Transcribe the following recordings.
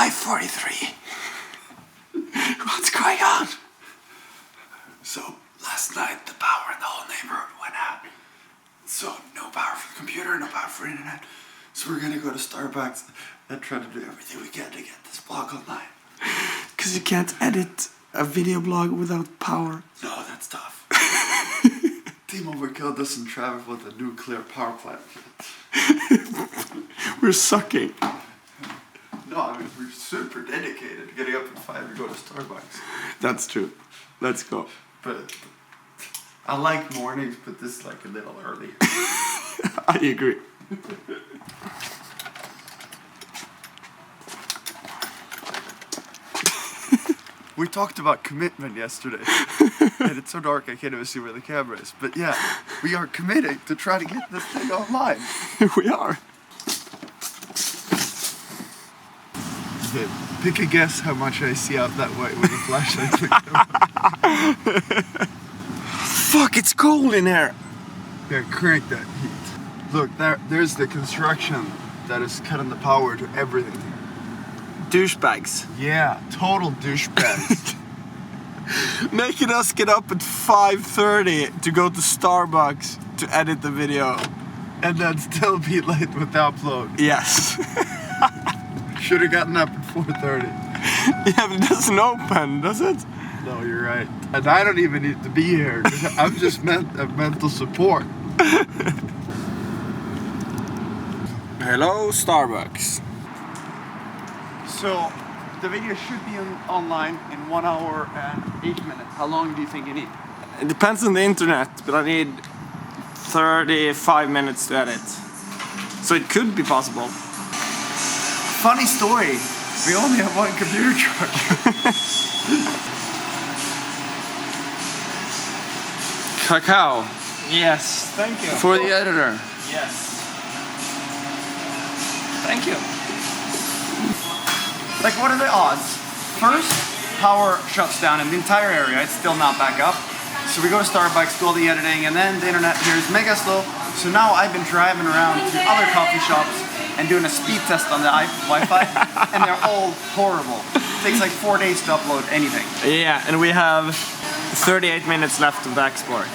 5:43. What's going on? So last night the power in the whole neighborhood went out. So no power for the computer, no power for internet. So we're gonna go to Starbucks and try to do everything we can to get this blog online. Because you can't edit a video blog without power. No, that's tough. Team Overkill doesn't travel with a nuclear power plant. We're sucking. No, I mean, we're super dedicated. Getting up at 5 to go to Starbucks. That's true. Let's go. But I like mornings, but this is like a little early. I agree. We talked about commitment yesterday. And it's so dark I can't even see where the camera is. But yeah, we are committing to try to get this thing online. We are. Okay, pick a guess how much I see out that way with a flashlight. Fuck, it's cold in here. Yeah, crank that heat. Look, there's the construction that is cutting the power to everything here. Douchebags. Yeah, total douchebags. Making us get up at 5:30 to go to Starbucks to edit the video. And then still be late with the upload. Yes. Should have gotten up at 4:30. Yeah, but it doesn't open, does it? No, you're right. And I don't even need to be here. I'm just mental support. Hello, Starbucks. So, the video should be online in 1 hour and 8 minutes. How long do you think you need? It depends on the internet, but I need 35 minutes to edit. So it could be possible. Funny story. We only have one computer charge. Cacao. Yes, thank you. For the editor. Yes. Thank you. Like, what are the odds? First, power shuts down in the entire area. It's still not back up. So we go to Starbucks, do all the editing, and then the internet here is mega slow. So now I've been driving around to other coffee shops and doing a speed test on the Wi-Fi, and they're all horrible. It takes like 4 days to upload anything. Yeah, and we have 38 minutes left of the export.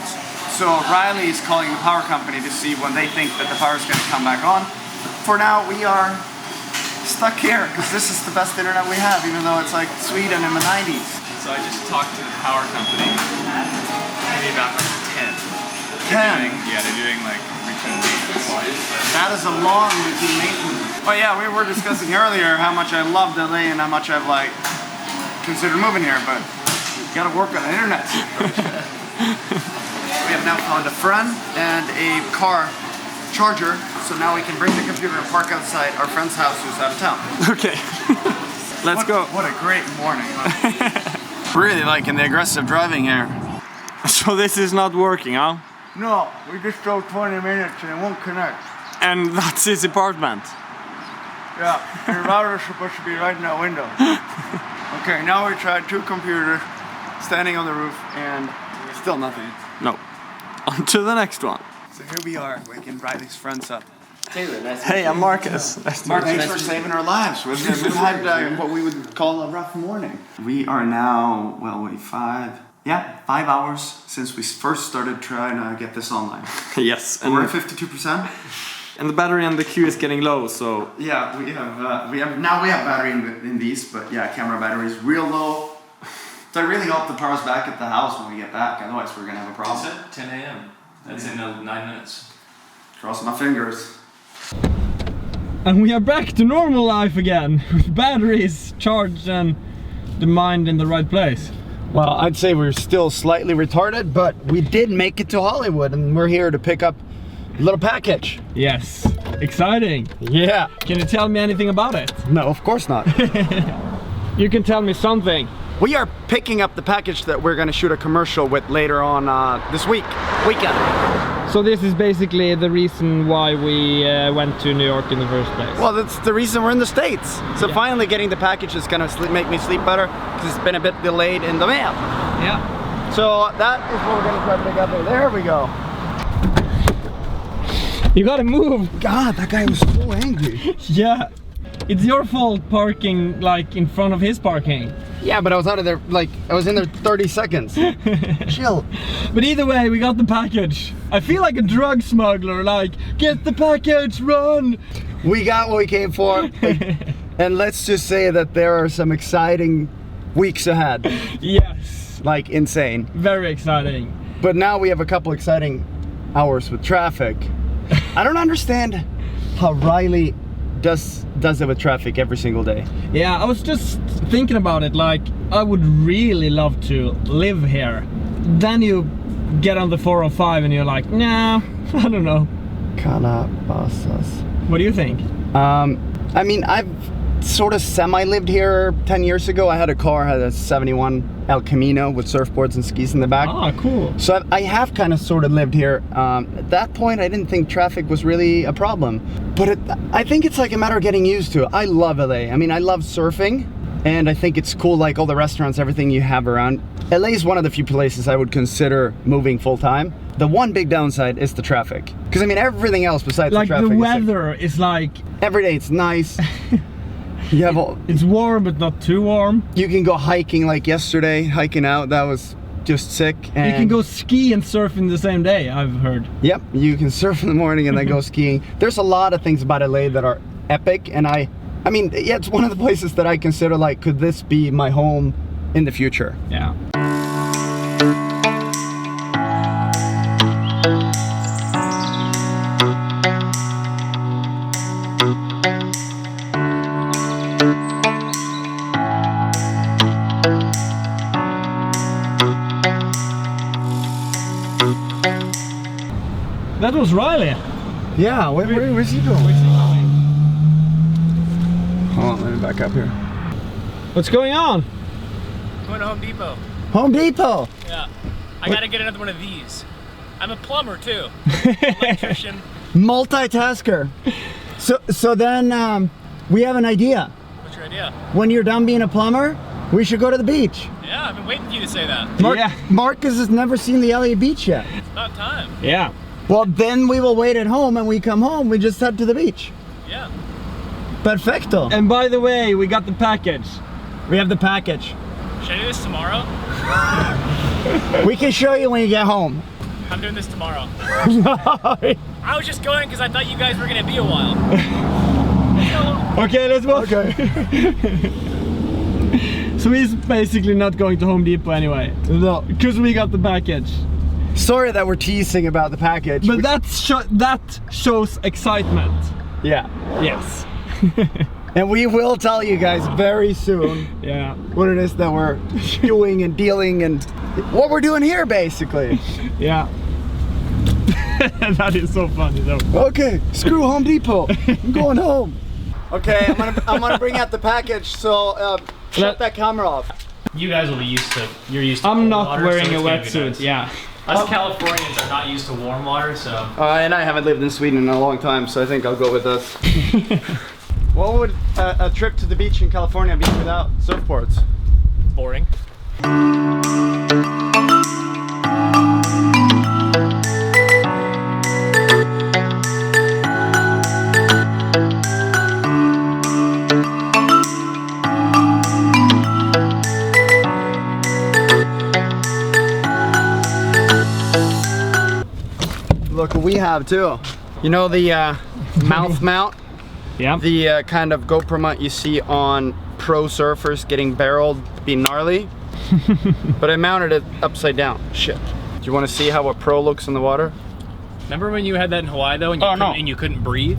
So Riley is calling the power company to see when they think that the power is going to come back on. For now, we are stuck here because this is the best internet we have, even though it's like Sweden in the 90s. So I just talked to the power company. Maybe about 10. 10? They're doing like routine maintenance. That is a long routine maintenance. Oh yeah, we were discussing earlier how much I love LA and how much I've like considered moving here, but you gotta work on the internet. We have now found a friend and a car charger, so now we can bring the computer and park outside our friend's house who's out of town. Okay. Let's go. What a great morning. Really liking the aggressive driving here. So this is not working, huh? No, we just drove 20 minutes and it won't connect. And that's his apartment? Yeah, and the router's supposed to be right in that window. Okay, now we tried 2 computers standing on the roof and still nothing. No. On to the next one. So here we are, waking Riley's friends up. Taylor, nice to meet you. Hey, I'm Marcus. Thanks for saving our lives. We've had what we would call a rough morning. We are now, well, wait, 5 hours since we first started trying to get this online. Yes. And we're at 52%. And the battery on the queue is getting low, so... Yeah, we have battery in these, but yeah, camera battery is real low. So I really hope the power's back at the house when we get back, otherwise we're gonna have a problem. It's at 10 a.m. That's in 9 minutes. Cross my fingers. And we are back to normal life again, with batteries charged and the mind in the right place. Well, I'd say we're still slightly retarded, but we did make it to Hollywood and we're here to pick up a little package. Yes, exciting. Yeah. Can you tell me anything about it? No, of course not. You can tell me something. We are picking up the package that we're gonna shoot a commercial with later on this weekend. So this is basically the reason why we went to New York in the first place. Well, that's the reason we're in the States. So finally getting the package is gonna make me sleep better because it's been a bit delayed in the mail. Yeah. So that is what we're gonna try to pick up. There we go. You gotta move. God, that guy was so angry. Yeah. It's your fault parking like in front of his parking. Yeah, but I was out of there, like, I was in there 30 seconds. Chill. But either way, we got the package. I feel like a drug smuggler, like, get the package, run! We got what we came for. And let's just say that there are some exciting weeks ahead. Yes. Like, insane. Very exciting. But now we have a couple exciting hours with traffic. I don't understand how Riley does it with traffic every single day. Yeah, I was just thinking about it, like, I would really love to live here. Then you get on the 405 and you're like, nah, I don't know. Calabasas. What do you think? I mean, I've sort of semi-lived here 10 years ago. I had a car, had a 71 El Camino with surfboards and skis in the back. Ah, cool. So I have kind of sort of lived here. At that point, I didn't think traffic was really a problem. But I think it's like a matter of getting used to it. I love LA. I mean, I love surfing. And I think it's cool, like all the restaurants, everything you have around. LA is one of the few places I would consider moving full time. The one big downside is the traffic. Because I mean, everything else besides like the traffic. The weather is like... Every day it's nice. You have it's warm, but not too warm. You can go hiking like yesterday, hiking out. That was just sick. And you can go ski and surf in the same day, I've heard. Yep, you can surf in the morning and then go skiing. There's a lot of things about LA that are epic. And I mean, yeah, it's one of the places that I consider like, could this be my home in the future? Yeah. That was Riley. Yeah, where's he going? Where's he going? Hold on, let me back up here. What's going on? Going to Home Depot. Home Depot? Yeah. I gotta get another one of these. I'm a plumber too. Electrician. Multitasker. So then we have an idea. What's your idea? When you're done being a plumber, we should go to the beach. Yeah, I've been waiting for you to say that. Marcus has never seen the LA beach yet. It's about time. Yeah. Well, then we will wait at home, and we come home, we just head to the beach. Yeah. Perfecto. And by the way, we got the package. We have the package. Should I do this tomorrow? We can show you when you get home. I'm doing this tomorrow. No. I was just going because I thought you guys were gonna be a while. Okay, let's go. Okay. So he's basically not going to Home Depot anyway. No. Because we got the package. Sorry that we're teasing about the package. But that shows excitement. Yeah. Yes. And we will tell you guys very soon what it is that we're doing and dealing and what we're doing here, basically. Yeah. That is so funny though. Okay, screw Home Depot. I'm going home. Okay, I'm gonna bring out the package. So shut that camera off. You guys will be used to. You're used to. I'm not water, wearing so a wetsuit. nice. Yeah. Us Californians are not used to warm water, so. And I haven't lived in Sweden in a long time, so I think I'll go with this. What would a trip to the beach in California be without surfboards? Boring. Look what we have too. You know the mouth mount? Yeah. The kind of GoPro mount you see on pro surfers getting barreled, being gnarly. But I mounted it upside down. Shit. Do you want to see how a pro looks in the water? Remember when you had that in Hawaii though, and you, and you couldn't breathe?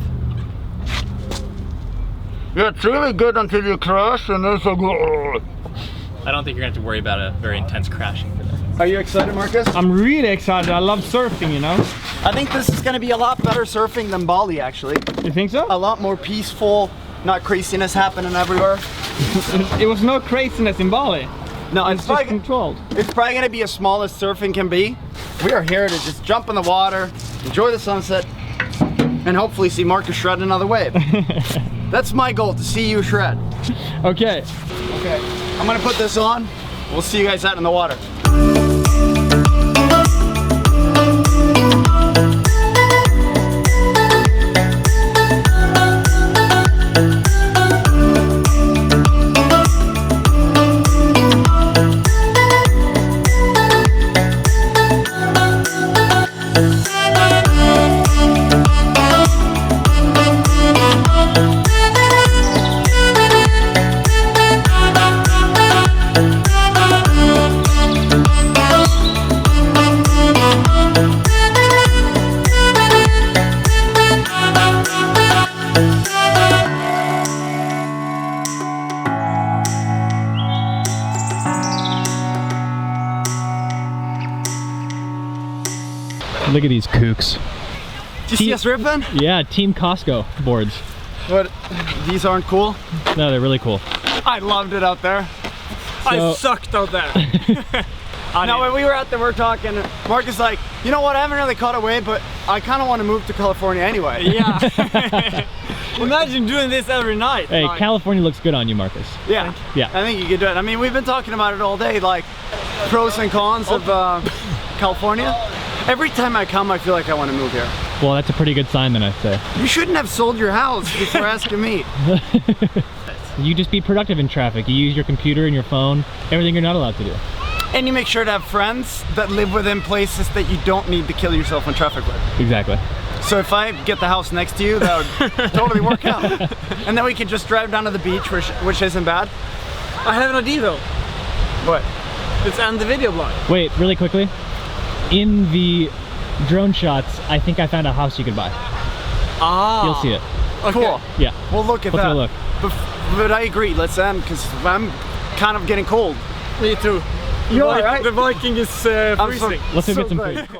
Yeah, it's really good until you crash and it's like... I don't think you're gonna have to worry about a very intense crashing for that. Are you excited, Marcus? I'm really excited. I love surfing, you know? I think this is gonna be a lot better surfing than Bali, actually. You think so? A lot more peaceful, not craziness happening everywhere. It was no craziness in Bali. No, It's just controlled. It's probably gonna be as small as surfing can be. We are here to just jump in the water, enjoy the sunset, and hopefully see Marcus shred another wave. That's my goal, to see you shred. Okay. Okay, I'm gonna put this on. We'll see you guys out in the water. Look at these kooks. Did you see us ripping? Yeah, Team Costco boards. But these aren't cool. No, they're really cool. I loved it out there. I sucked out there. No, when we were out there, we're talking. Mark is like, you know what? I haven't really caught a wave, but I kind of want to move to California anyway. Yeah. Imagine doing this every night. Hey, like, California looks good on you, Marcus. Yeah. Yeah. I think you could do it. I mean, we've been talking about it all day, like pros and cons of California. Every time I come, I feel like I want to move here. Well, that's a pretty good sign then, I'd say. You shouldn't have sold your house before asking me. You just be productive in traffic. You use your computer and your phone, everything you're not allowed to do. And you make sure to have friends that live within places that you don't need to kill yourself in traffic with. Exactly. So if I get the house next to you, that would totally work out. And then we could just drive down to the beach, which isn't bad. I have an idea though. What? Let's end the video blog. Wait, really quickly. In the drone shots, I think I found a house you could buy. Ah. You'll see it. Okay. Cool. Yeah. We'll look at Let's that. go look. But I agree, let's end, because I'm kind of getting cold. Me too. You are, right? The Viking is freezing. Let's go get some great. food.